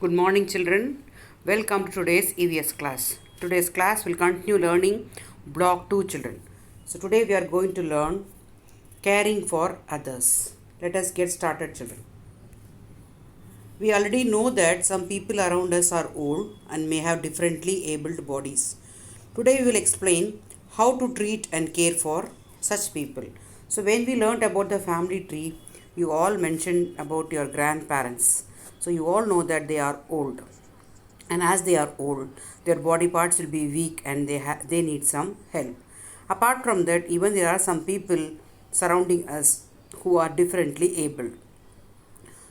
Good morning, children. Welcome to today's EVS class. Today's class will continue learning Block 2 children. So, today we are going to learn caring for others. Let us get started, children. We already know that some people around us are old and may have differently abled bodies. Today we will explain how to treat and care for such people. So, when we learned about the family tree, you all mentioned about your grandparents. So, you all know that they are old, and as they are old, their body parts will be weak and they need some help. Apart from that, even there are some people surrounding us who are differently abled.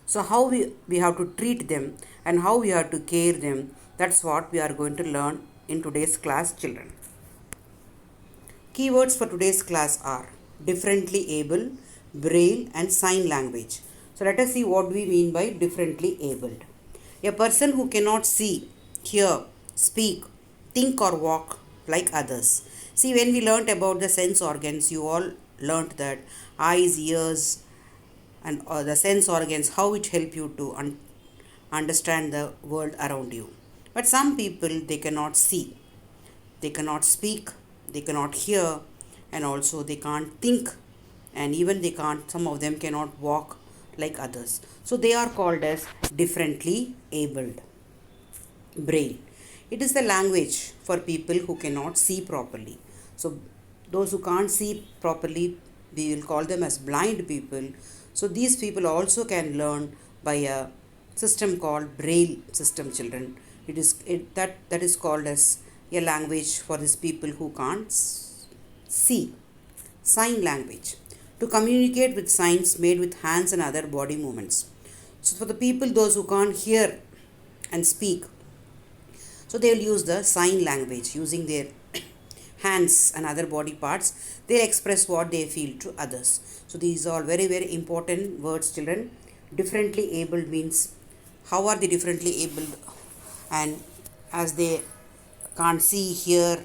So how we have to treat them and how we have to care them, that's what we are going to learn in today's class, children. Keywords for today's class are differently able, braille and sign language. So let us see what we mean by differently abled. A person who cannot see, hear, speak, think or walk like others. See, when we learnt about the sense organs, you all learnt that eyes, ears and the sense organs, how it help you to understand the world around you. But some people, they cannot see, they cannot speak, they cannot hear, and also they can't think, and even some of them cannot walk like others. So they are called as differently abled. Braille. It is the language for people who cannot see properly. So those who can't see properly, we will call them as blind people. So these people also can learn by a system called Braille system, children. That is called as a language for these people who can't see. Sign language. To communicate with signs made with hands and other body movements. So for the people, those who can't hear and speak, so they will use the sign language using their hands and other body parts. They express what they feel to others. So these are very, very important words, children. Differently abled means how are they differently abled, and as they can't see, hear,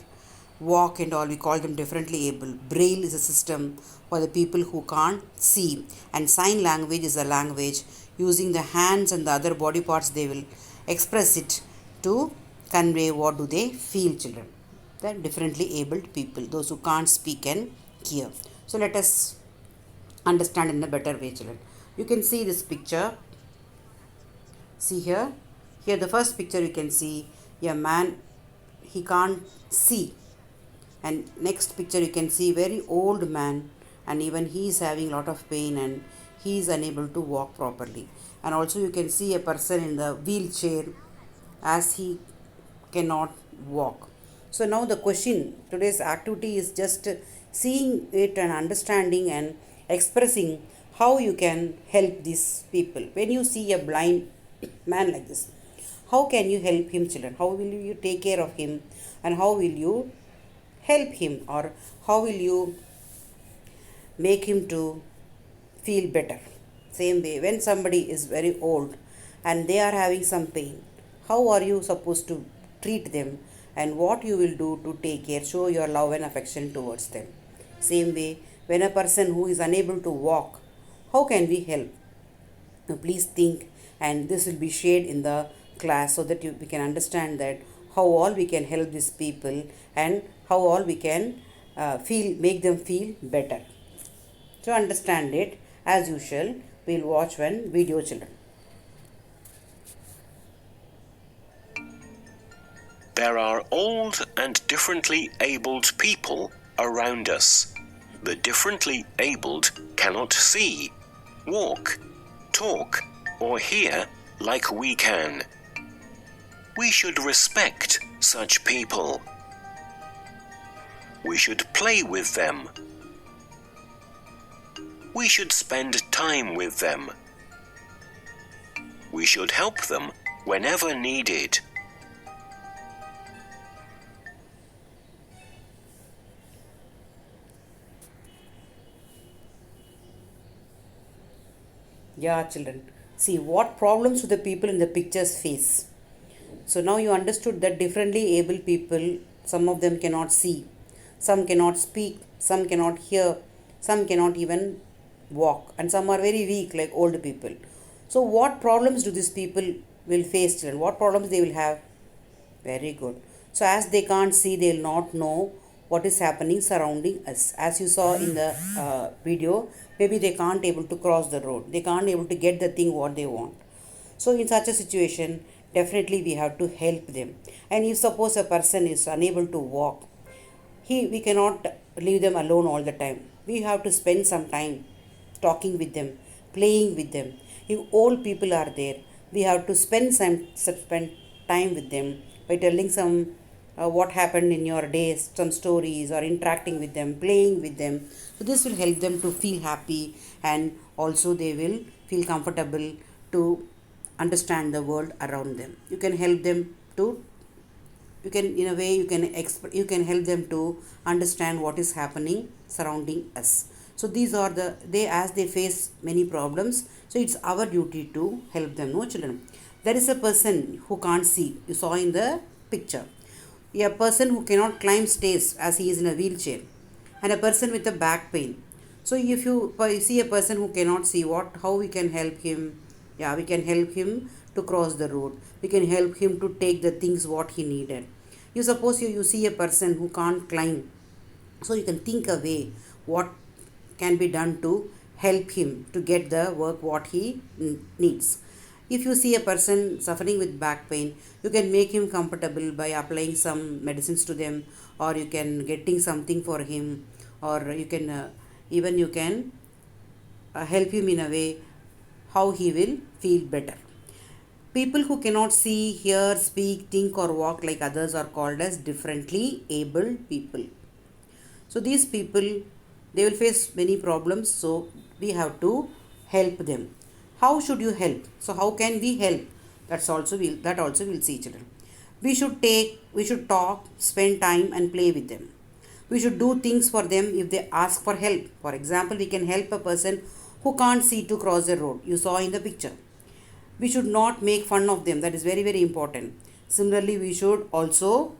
walk and all, we call them differently able. Braille is a system for the people who can't see, and sign language is a language using the hands and the other body parts. They will express it to convey what do they feel, children. The differently abled people, those who can't speak and hear. So let us understand in a better way, children. You can see this picture. See here. Here the first picture you can see a man, he can't see. And next picture you can see very old man, and even he is having lot of pain and he is unable to walk properly. And also you can see a person in the wheelchair as he cannot walk. So now the question, today's activity is just seeing it and understanding and expressing how you can help these people. When you see a blind man like this, how can you help him, children? How will you take care of him, and how will you help him, or how will you make him to feel better? Same way, when somebody is very old and they are having some pain, how are you supposed to treat them, and what you will do to take care, show your love and affection towards them? Same way, when a person who is unable to walk, how can we help? Now please think, and this will be shared in the class so that we can understand that how all we can help these people and how all we can make them feel better. To understand it, as usual, we will watch one video, children. There are old and differently abled people around us. The differently abled cannot see, walk, talk, or hear like we can. We should respect such people. We should play with them. We should spend time with them. We should help them whenever needed. Yeah, children. See what problems do the people in the pictures face. So now you understood that differently able people, some of them cannot see, some cannot speak, some cannot hear, some cannot even walk, and some are very weak like old people. So what problems do these people will face children? What problems they will have? Very good. So as they can't see, they will not know what is happening surrounding us. As you saw in the video, maybe they can't able to cross the road. They can't able to get the thing what they want. So in such a situation, definitely we have to help them. And if suppose a person is unable to walk, we cannot leave them alone all the time. We have to spend some time talking with them, playing with them. If old people are there, we have to spend time with them by telling some what happened in your days, some stories, or interacting with them, playing with them. So this will help them to feel happy, and also they will feel comfortable to understand the world around them. You can help them to, you can, in a way, you can help them to understand what is happening surrounding us. So these are they, as they face many problems, so it's our duty to help them, no children. There is a person who can't see, you saw in the picture, a person who cannot climb stairs as he is in a wheelchair, and a person with a back pain. So if you see a person who cannot see, how we can help him? Yeah, we can help him to cross the road. We can help him to take the things what he needed. You suppose you see a person who can't climb, so you can think a way what can be done to help him to get the work what he needs. If you see a person suffering with back pain, you can make him comfortable by applying some medicines to them, or you can getting something for him, or you can even you can help him in a way how he will feel better. People who cannot see, hear, speak, think, or walk like others are called as differently abled people. So these people, they will face many problems, so we have to help them. How should you help? So how can we help? That also we'll see, children. We should talk, spend time and play with them. We should do things for them if they ask for help. For example, we can help a person who can't see to cross the road. You saw in the picture. We should not make fun of them. That is very, very important. Similarly, we should also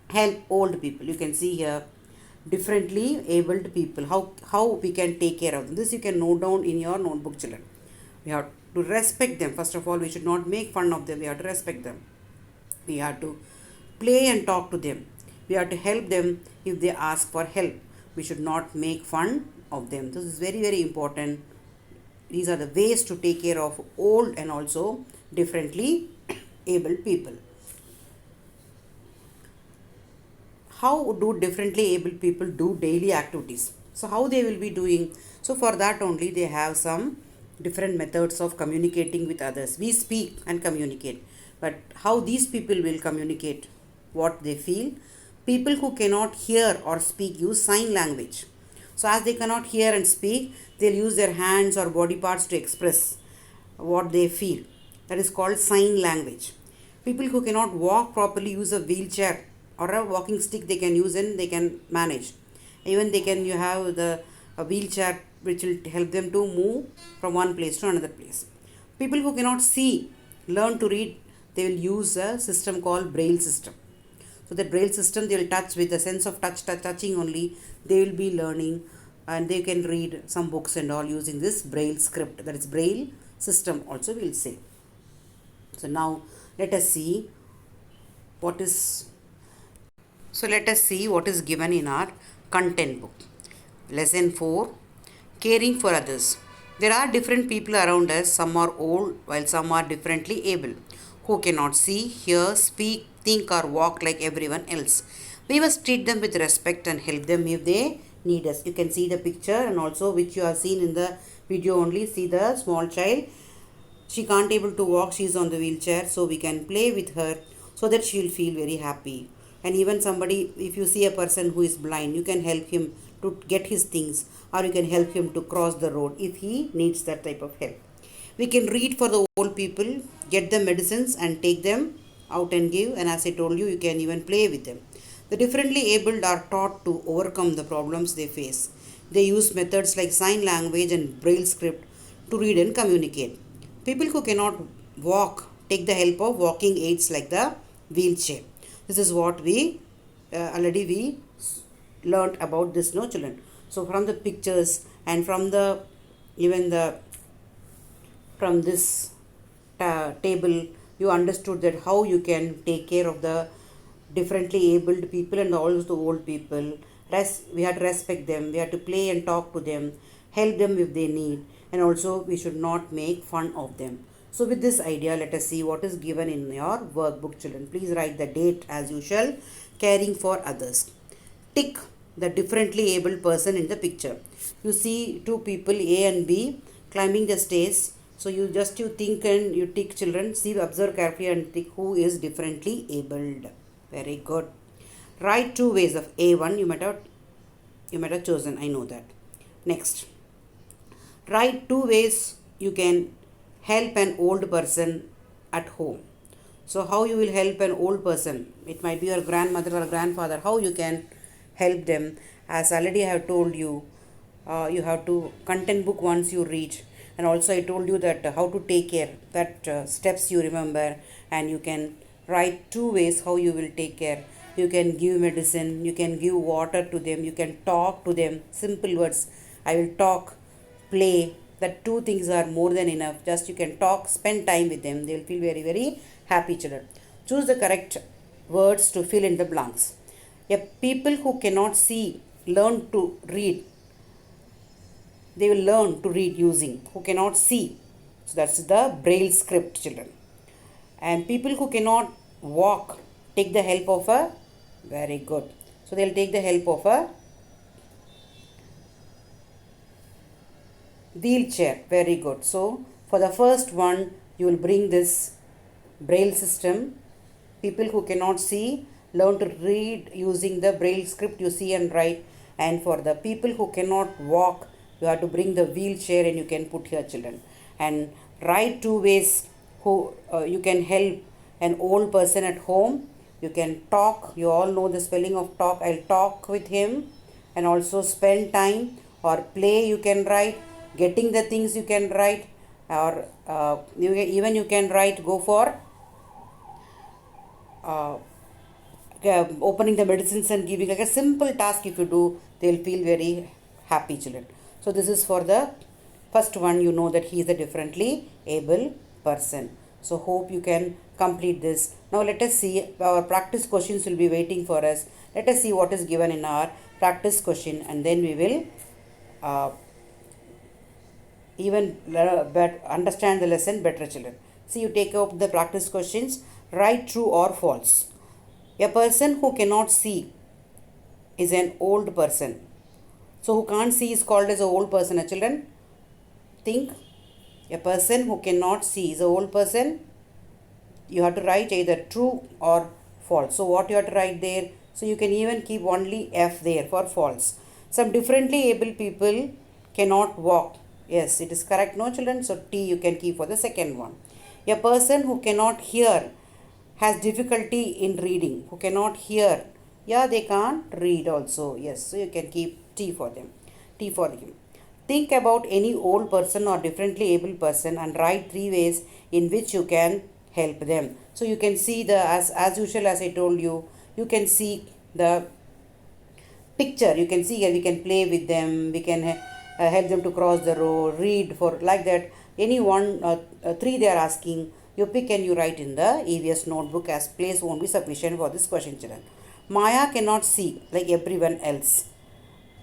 help old people. You can see here differently abled people. How we can take care of them. This you can note down in your notebook, children. We have to respect them. First of all, we should not make fun of them. We have to respect them. We have to play and talk to them. We have to help them if they ask for help. We should not make fun of them. This is very, very important. These are the ways to take care of old and also differently abled people. How do differently abled people do daily activities? So how they will be doing? So for that only they have some different methods of communicating with others. We speak and communicate, but how these people will communicate what they feel? People who cannot hear or speak use sign language. So as they cannot hear and speak, they'll use their hands or body parts to express what they feel. That is called sign language. People who cannot walk properly use a wheelchair or a walking stick they can use and they can manage. Even you have a wheelchair which will help them to move from one place to another place. People who cannot see, learn to read, they will use a system called braille system. So the braille system, they will touch with the sense of touching only. They will be learning and they can read some books and all using this braille script. That is braille system also we will say. So now let us see what is. So let us see what is given in our content book. Lesson 4, Caring for Others. There are different people around us. Some are old while some are differently able, who cannot see, hear, speak, think or walk like everyone else. We must treat them with respect and help them if they need us. You can see the picture and also which you have seen in the video only. See the small child. She can't able to walk. She is on the wheelchair. So we can play with her so that she will feel very happy. And even somebody, if you see a person who is blind, you can help him to get his things, or you can help him to cross the road if he needs that type of help. We can read for the old people, get the medicines and take them out and give. And as I told you, you can even play with them. The differently abled are taught to overcome the problems they face. They use methods like sign language and braille script to read and communicate. People who cannot walk take the help of walking aids like the wheelchair. This is what we already we learnt about this, no children. So from the pictures and from from this table, you understood that how you can take care of the differently abled people and also the old people. We had to respect them, we had to play and talk to them, help them if they need, and also we should not make fun of them. So with this idea, let us see what is given in your workbook, children. Please write the date as usual. Caring for others. Tick the differently abled person in the picture. You see two people A and B climbing the stairs. So you think and you tick, children. See, observe carefully and tick who is differently abled. Very good. Write two ways of A1. You might have chosen. I know that. Next. Write two ways you can help an old person at home. So how you will help an old person? It might be your grandmother or grandfather. How you can help them? As already I have told you, you have to content book once you reach, and also I told you that how to take care, that steps you remember, and you can write two ways how you will take care. You can give medicine, you can give water to them, you can talk to them. Simple words. I will talk, play. That two things are more than enough. Just you can talk, spend time with them. They will feel very, very happy, children. Choose the correct words to fill in the blanks. People who cannot see learn to read. They will learn to read using who cannot see. So that's the braille script, children. And people who cannot walk take the help of a, very good. So they'll take the help of a wheelchair. Very good. So for the first one, you will bring this braille system. People who cannot see learn to read using the braille script you see and write. And for the people who cannot walk, you have to bring the wheelchair and you can put here, children. And write two ways who you can help an old person at home. You can talk. You all know the spelling of talk. I'll talk with him. And also spend time, or play you can write. Getting the things you can write, or even you can write go for opening the medicines and giving, like a simple task. If you do, they'll feel very happy, children. So this is for the first one. You know that he is a differently able person. So hope you can complete this. Now let us see, our practice questions will be waiting for us. Let us see what is given in our practice question, and then we will even understand the lesson better, children. See, you take up the practice questions. Write true or false. A person who cannot see is an old person. So who can't see is called as an old person, children. Think. A person who cannot see is an old person. You have to write either true or false. So what you have to write there? So you can even keep only F there for false. Some differently able people cannot walk. Yes, it is correct, no, children? So T you can keep for the second one. A person who cannot hear has difficulty in reading. Who cannot hear, yeah, they can't read also. Yes, so you can keep T for them. T for him. Think about any old person or differently able person and write three ways in which you can help them. So you can see the, as usual, as I told you, you can see the picture. You can see here, we can play with them, we can help them to cross the road, read, for like that. Any one, three they are asking, you pick and you write in the EVS notebook, as place won't be sufficient for this question, children. Maya cannot see like everyone else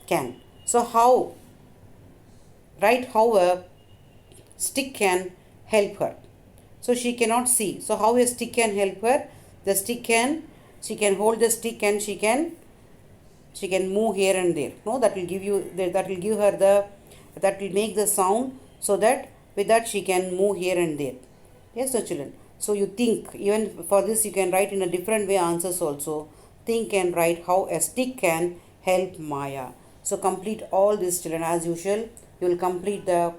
can. So how, write how a stick can help her. So she cannot see. So how a stick can help her? The stick can, she can hold the stick and she can move here and there. No, that will give you, that will give her the, that will make the sound, so that with that she can move here and there. Yes, so children. So you think, even for this you can write in a different way answers also. Think and write how a stick can help Maya. So complete all this, children. As usual, you will complete the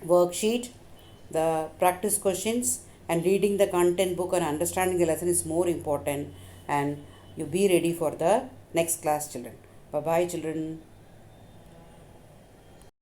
worksheet, the practice questions, and reading the content book and understanding the lesson is more important. And you be ready for the next class, children. Bye bye, children.